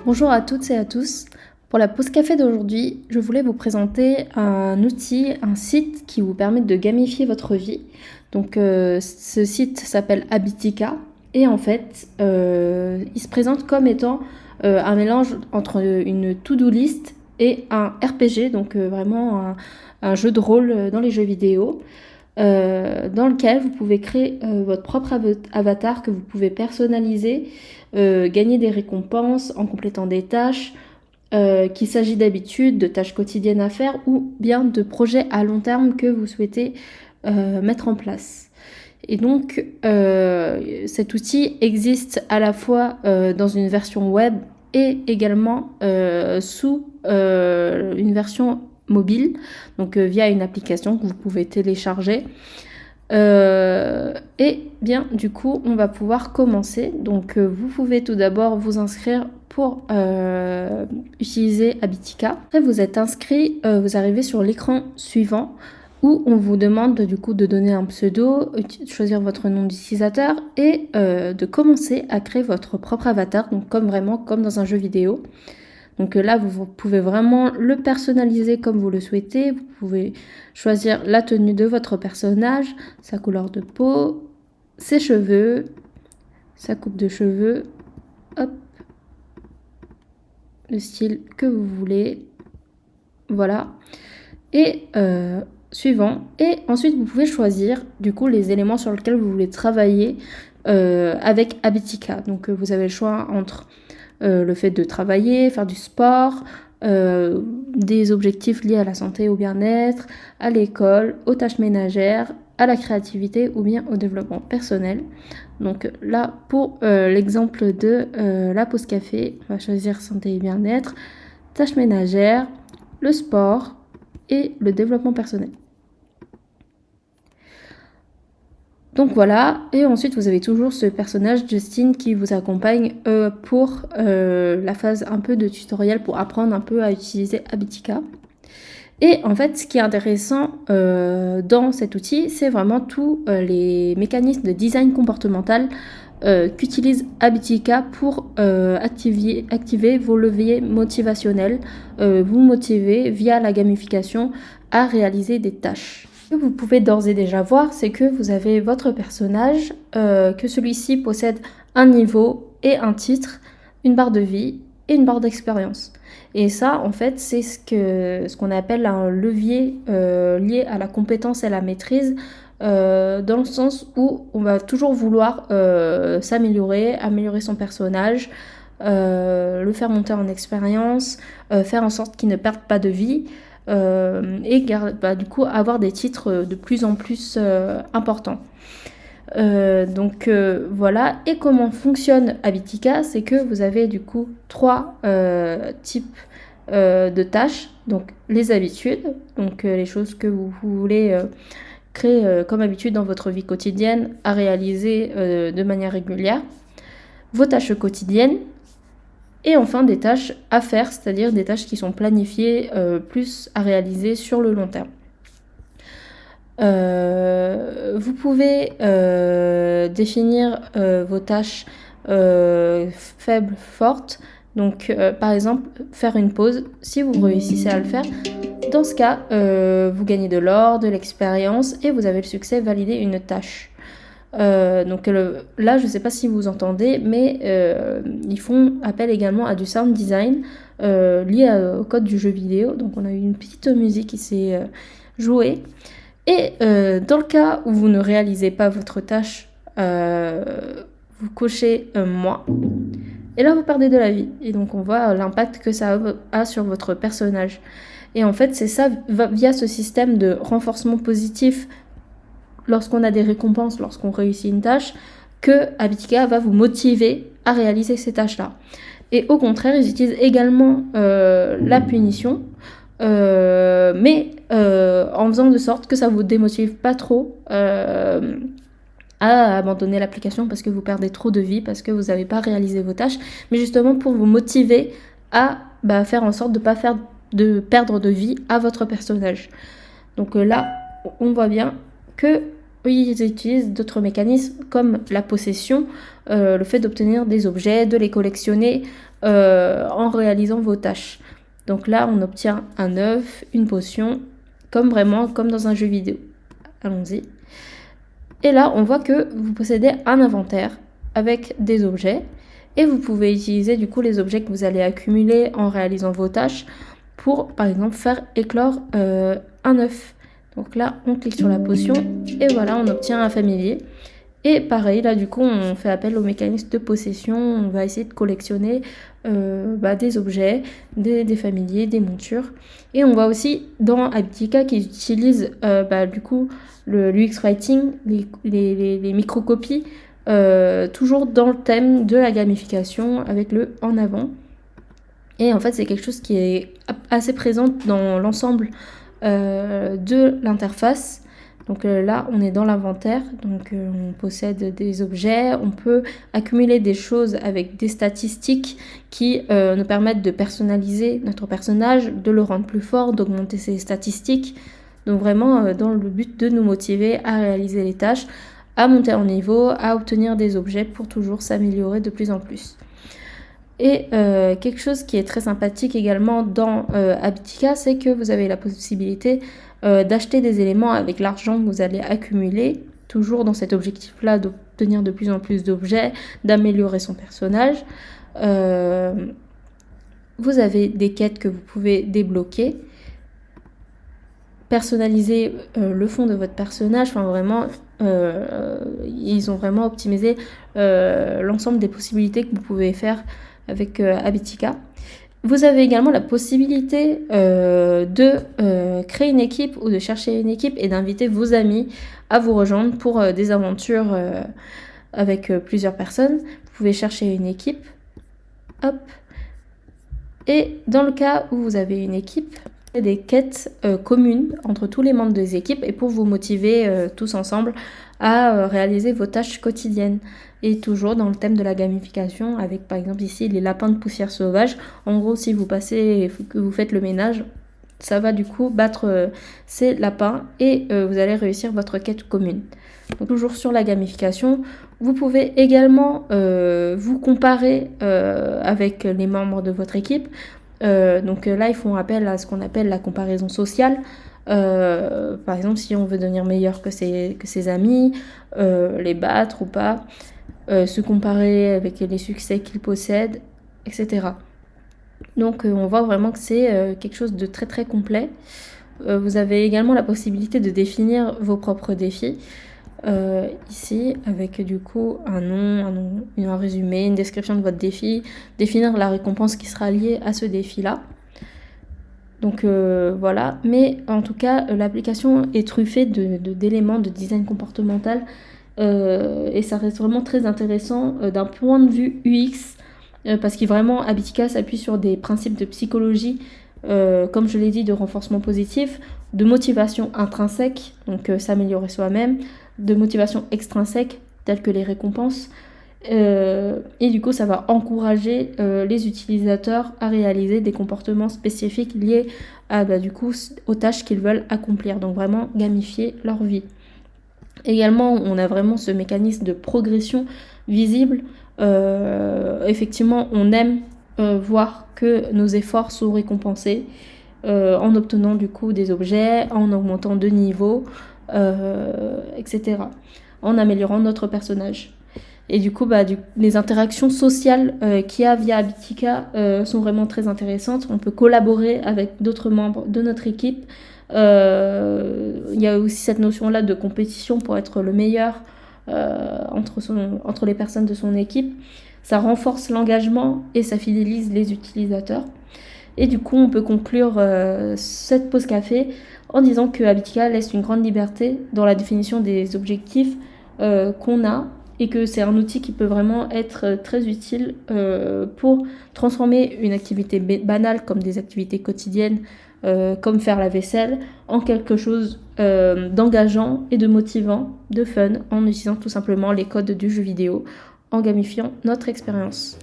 Bonjour à toutes et à tous. Pour la pause café d'aujourd'hui, je voulais vous présenter un outil, un site qui vous permet de gamifier votre vie. Donc ce site s'appelle Habitica et en fait il se présente comme étant un mélange entre une to-do list et un RPG, donc vraiment un jeu de rôle dans les jeux vidéo. Dans lequel vous pouvez créer votre propre avatar que vous pouvez personnaliser, gagner des récompenses en complétant des tâches, qu'il s'agit d'habitudes, de tâches quotidiennes à faire ou bien de projets à long terme que vous souhaitez mettre en place. Et donc cet outil existe à la fois dans une version web et également sous une version mobile, donc via une application que vous pouvez télécharger. Et bien du coup on va pouvoir commencer. Donc vous pouvez tout d'abord vous inscrire pour utiliser Habitica. Après vous êtes inscrit, vous arrivez sur l'écran suivant où on vous demande du coup de donner un pseudo, choisir votre nom d'utilisateur et de commencer à créer votre propre avatar, donc vraiment comme dans un jeu vidéo. Donc là, vous pouvez vraiment le personnaliser comme vous le souhaitez. Vous pouvez choisir la tenue de votre personnage, sa couleur de peau, ses cheveux, sa coupe de cheveux, hop, le style que vous voulez. Voilà. Et suivant. Et ensuite, vous pouvez choisir du coup les éléments sur lesquels vous voulez travailler avec Habitica. Donc vous avez le choix entre le fait de travailler, faire du sport, des objectifs liés à la santé, au bien-être, à l'école, aux tâches ménagères, à la créativité ou bien au développement personnel. Donc là, pour l'exemple de la pause café, on va choisir santé et bien-être, tâches ménagères, le sport et le développement personnel. Donc voilà, et ensuite vous avez toujours ce personnage Justine qui vous accompagne pour la phase un peu de tutoriel pour apprendre un peu à utiliser Habitica. Et en fait, ce qui est intéressant dans cet outil, c'est vraiment tous les mécanismes de design comportemental qu'utilise Habitica pour activer vos leviers motivationnels, vous motiver via la gamification à réaliser des tâches. Ce que vous pouvez d'ores et déjà voir, c'est que vous avez votre personnage, que celui-ci possède un niveau et un titre, une barre de vie et une barre d'expérience. Et ça, en fait, c'est ce qu'on appelle un levier lié à la compétence et à la maîtrise, dans le sens où on va toujours vouloir s'améliorer, améliorer son personnage, le faire monter en expérience, faire en sorte qu'il ne perde pas de vie. Et du coup avoir des titres de plus en plus importants. Donc voilà. Et comment fonctionne Habitica, c'est que vous avez du coup 3 types de tâches. Donc les habitudes, donc les choses que vous voulez créer comme habitude dans votre vie quotidienne à réaliser de manière régulière, vos tâches quotidiennes. Et enfin des tâches à faire, c'est-à-dire des tâches qui sont planifiées plus à réaliser sur le long terme. Vous pouvez définir vos tâches faibles, fortes. Donc par exemple, faire une pause, si vous réussissez à le faire, dans ce cas, vous gagnez de l'or, de l'expérience et vous avez le succès validé une tâche. Donc là, je ne sais pas si vous entendez, mais ils font appel également à du sound design lié au code du jeu vidéo. Donc on a eu une petite musique qui s'est jouée. Et dans le cas où vous ne réalisez pas votre tâche, vous cochez moi. Et là, vous perdez de la vie. Et donc on voit l'impact que ça a sur votre personnage. Et en fait, c'est ça, via ce système de renforcement positif, lorsqu'on a des récompenses, lorsqu'on réussit une tâche, que Habitica va vous motiver à réaliser ces tâches-là. Et au contraire, ils utilisent également la punition, mais en faisant de sorte que ça ne vous démotive pas trop à abandonner l'application parce que vous perdez trop de vie, parce que vous n'avez pas réalisé vos tâches, mais justement pour vous motiver à faire en sorte de perdre de vie à votre personnage. Donc là, on voit bien que ils utilisent d'autres mécanismes comme la possession, le fait d'obtenir des objets, de les collectionner en réalisant vos tâches. Donc là, on obtient un œuf, une potion, vraiment comme dans un jeu vidéo. Allons-y. Et là, on voit que vous possédez un inventaire avec des objets et vous pouvez utiliser du coup les objets que vous allez accumuler en réalisant vos tâches pour, par exemple, faire éclore un œuf. Donc là, on clique sur la potion et voilà, on obtient un familier. Et pareil, là, du coup, on fait appel au mécanisme de possession. On va essayer de collectionner des objets, des familiers, des montures. Et on voit aussi dans Habitica qu'ils utilisent du coup l'UX Writing, les microcopies, toujours dans le thème de la gamification avec le en avant. Et en fait, c'est quelque chose qui est assez présent dans l'ensemble de l'interface. Donc là, on est dans l'inventaire, donc on possède des objets, on peut accumuler des choses avec des statistiques qui nous permettent de personnaliser notre personnage, de le rendre plus fort, d'augmenter ses statistiques. Donc vraiment dans le but de nous motiver à réaliser les tâches, à monter en niveau, à obtenir des objets pour toujours s'améliorer de plus en plus. Et quelque chose qui est très sympathique également dans Habitica, c'est que vous avez la possibilité d'acheter des éléments avec l'argent que vous allez accumuler, toujours dans cet objectif-là d'obtenir de plus en plus d'objets, d'améliorer son personnage. Vous avez des quêtes que vous pouvez débloquer, personnaliser le fond de votre personnage, enfin vraiment, ils ont vraiment optimisé l'ensemble des possibilités que vous pouvez faire avec Habitica. Vous avez également la possibilité de créer une équipe ou de chercher une équipe et d'inviter vos amis à vous rejoindre pour des aventures avec plusieurs personnes. Vous pouvez chercher une équipe. Hop. Et dans le cas où vous avez une équipe, il y a des quêtes communes entre tous les membres des équipes et pour vous motiver tous ensemble à réaliser vos tâches quotidiennes. Et toujours dans le thème de la gamification avec par exemple ici les lapins de poussière sauvage. En gros, si vous passez, que vous faites le ménage, ça va du coup battre ces lapins et vous allez réussir votre quête commune. Donc toujours sur la gamification, vous pouvez également vous comparer avec les membres de votre équipe. Donc là, ils font appel à ce qu'on appelle la comparaison sociale. Par exemple, si on veut devenir meilleur que ses amis, les battre ou pas, se comparer avec les succès qu'ils possèdent, etc. Donc on voit vraiment que c'est quelque chose de très très complet. Vous avez également la possibilité de définir vos propres défis. Ici, avec du coup un nom, un résumé, une description de votre défi, définir la récompense qui sera liée à ce défi-là. Donc voilà, mais en tout cas, l'application est truffée d'éléments de design comportemental et ça reste vraiment très intéressant d'un point de vue UX parce que vraiment Habitica s'appuie sur des principes de psychologie, comme je l'ai dit, de renforcement positif, de motivation intrinsèque, donc s'améliorer soi-même, de motivation extrinsèque, telles que les récompenses. Et du coup, ça va encourager les utilisateurs à réaliser des comportements spécifiques liés à, aux tâches qu'ils veulent accomplir. Donc vraiment gamifier leur vie. Également, on a vraiment ce mécanisme de progression visible. Effectivement, on aime voir que nos efforts sont récompensés en obtenant du coup des objets, en augmentant de niveau, etc. En améliorant notre personnage. Et du coup, les interactions sociales qu'il y a via Habitica sont vraiment très intéressantes. On peut collaborer avec d'autres membres de notre équipe. Il y a aussi cette notion-là de compétition pour être le meilleur entre les personnes de son équipe. Ça renforce l'engagement et ça fidélise les utilisateurs. Et du coup, on peut conclure cette pause café en disant que Habitica laisse une grande liberté dans la définition des objectifs qu'on a et que c'est un outil qui peut vraiment être très utile pour transformer une activité banale comme des activités quotidiennes, comme faire la vaisselle, en quelque chose d'engageant et de motivant, de fun, en utilisant tout simplement les codes du jeu vidéo, en gamifiant notre expérience.